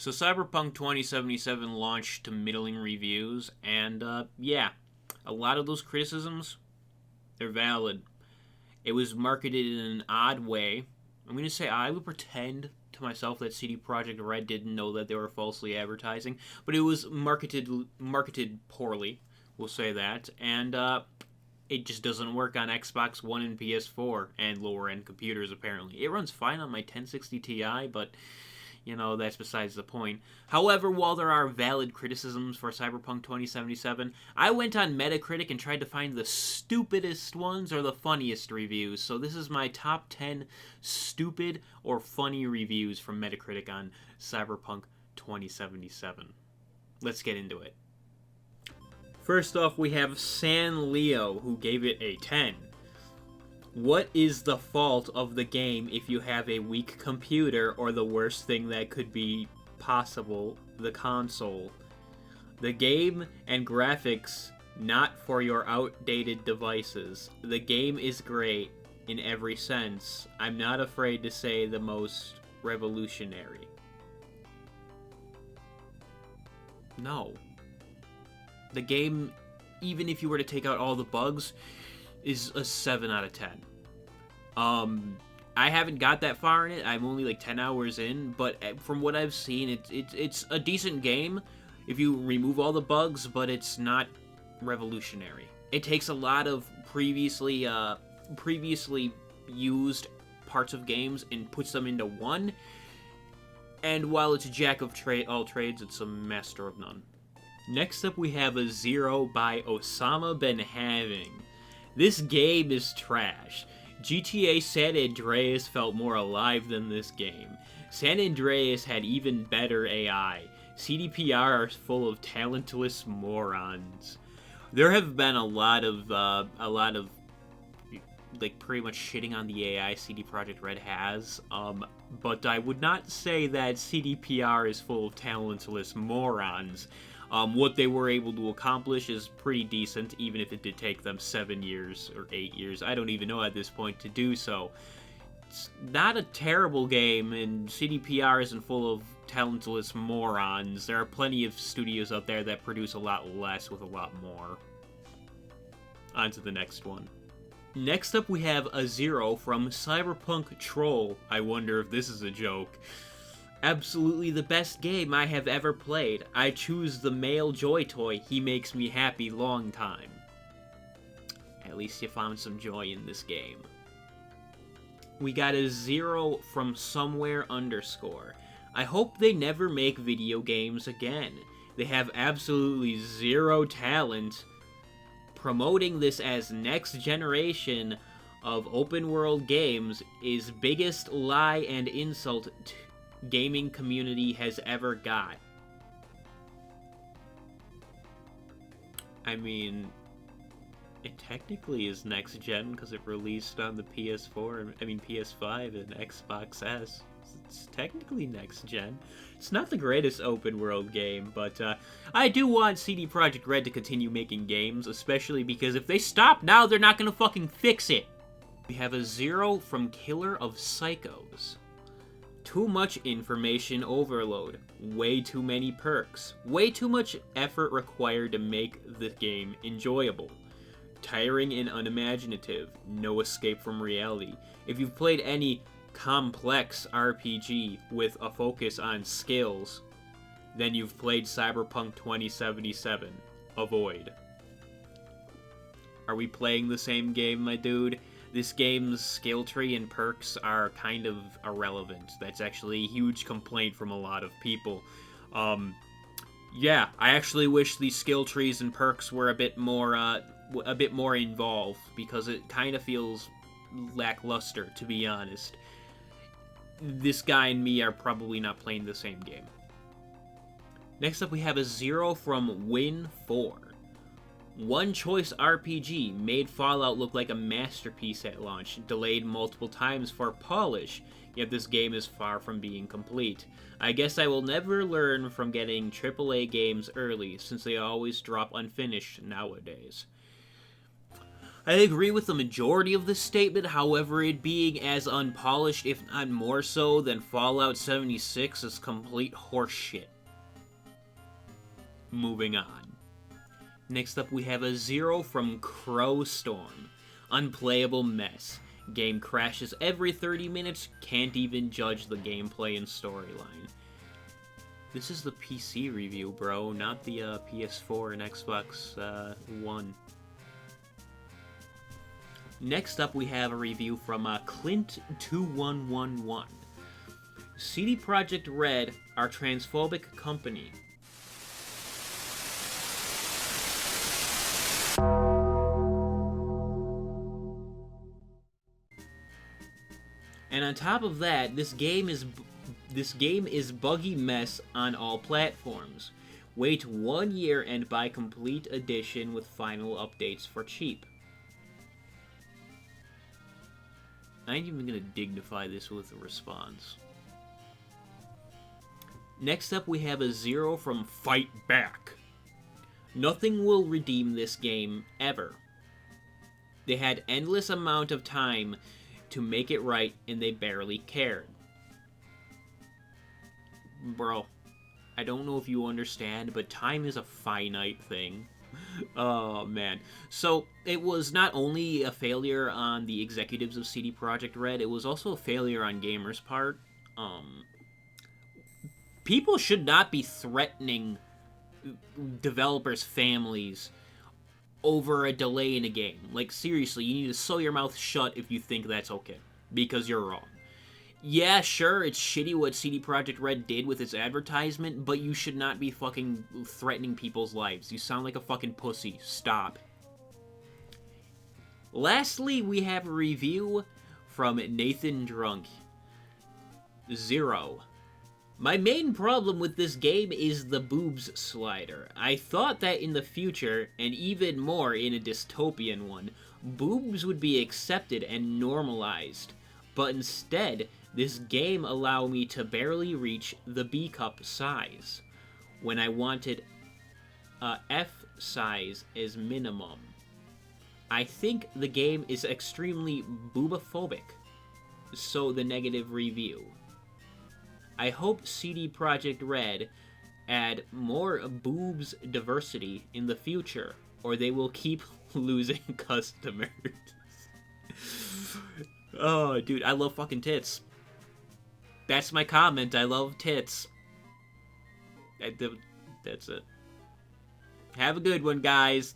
So Cyberpunk 2077 launched to middling reviews, and yeah, a lot of those criticisms, they're valid. It was marketed in an odd way. I'm going to say I would pretend to myself that CD Projekt Red didn't know that they were falsely advertising, but it was marketed poorly. We'll say that, and it just doesn't work on Xbox One and PS4 and lower end computers. Apparently, it runs fine on my 1060 Ti, but that's besides the point. However, while there are valid criticisms for Cyberpunk 2077, I went on Metacritic and tried to find the stupidest ones or the funniest reviews. So this is my top 10 stupid or funny reviews from Metacritic on Cyberpunk 2077. Let's get into it. First off, we have San Leo, who gave it a 10. What is the fault of the game if you have a weak computer or the worst thing that could be possible, the console? The game and graphics not for your outdated devices. The game is great in every sense. I'm not afraid to say the most revolutionary. No. The game, even if you were to take out all the bugs, is a 7 out of 10. I haven't got that far in it. I'm only like 10 hours in, but from what I've seen, it's a decent game if you remove all the bugs, but it's not revolutionary. It takes a lot of previously used parts of games and puts them into one. And while it's a jack of all trades, it's a master of none. Next up, we have a Zero by Osama Ben Having. This game is trash. GTA San Andreas felt more alive than this game. San Andreas had even better AI. CDPR is full of talentless morons. There have been a lot of like pretty much shitting on the AI CD Projekt Red has, but I would not say that CDPR is full of talentless morons. What they were able to accomplish is pretty decent, even if it did take them 7 years or 8 years. I don't even know at this point to do so. It's not a terrible game, and CDPR isn't full of talentless morons. There are plenty of studios out there that produce a lot less with a lot more. On to the next one. Next up, we have a 0 from Cyberpunk Troll. I wonder if this is a joke. Absolutely the best game I have ever played. I choose the male joy toy. He makes me happy long time. At least you found some joy in this game. We got a 0 from Somewhere _. I hope they never make video games again. They have absolutely zero talent. Promoting this as next generation of open world games is biggest lie and insult gaming community has ever got. I mean, it technically is next gen because it released on the PS4, PS5 and Xbox S. It's technically next gen. It's not the greatest open world game, but I do want CD Projekt Red to continue making games, especially because if they stop now, they're not gonna fucking fix it. We have a 0 from Killer of Psychos. Too much information overload. Way too many perks. Way too much effort required to make the game enjoyable. Tiring and unimaginative. No escape from reality. If you've played any complex RPG with a focus on skills, then you've played Cyberpunk 2077. Avoid. Are we playing the same game, my dude? This game's skill tree and perks are kind of irrelevant. That's actually a huge complaint from a lot of people. Yeah, I actually wish these skill trees and perks were a bit more involved, because it kind of feels lackluster, to be honest. This guy and me are probably not playing the same game. Next up, we have a 0 from Win4. One choice RPG made Fallout look like a masterpiece at launch, delayed multiple times for polish, yet this game is far from being complete. I guess I will never learn from getting AAA games early, since they always drop unfinished nowadays. I agree with the majority of this statement, however, it being as unpolished, if not more so, than Fallout 76 is complete horseshit. Moving on. Next up, we have a 0 from Crowstorm. Unplayable mess. Game crashes every 30 minutes, can't even judge the gameplay and storyline. This is the PC review, bro, not the PS4 and Xbox One. Next up, we have a review from Clint2111. CD Projekt Red are transphobic company. And on top of that, this game is buggy mess on all platforms. Wait 1 year and buy complete edition with final updates for cheap. I ain't even gonna dignify this with a response. Next up, we have a 0 from Fight Back. Nothing will redeem this game, ever. They had endless amount of time to make it right, and they barely cared. Bro, I don't know if you understand, but time is a finite thing. Oh, man. So, it was not only a failure on the executives of CD Projekt Red, it was also a failure on gamers' part. People should not be threatening developers' families over a delay in a game. Like, seriously, you need to sew your mouth shut if you think that's okay, because you're wrong. Yeah, sure, it's shitty what CD Projekt Red did with its advertisement, but you should not be fucking threatening people's lives. You sound like a fucking pussy. Stop. Lastly, we have a review from Nathan Drunk. 0. My main problem with this game is the boobs slider. I thought that in the future, and even more in a dystopian one, boobs would be accepted and normalized. But instead, this game allowed me to barely reach the B cup size, when I wanted a F size as minimum. I think the game is extremely boobophobic, so the negative review. I hope CD Projekt Red add more boobs diversity in the future, or they will keep losing customers. Oh, dude, I love fucking tits. That's my comment. I love tits. That's it. Have a good one, guys.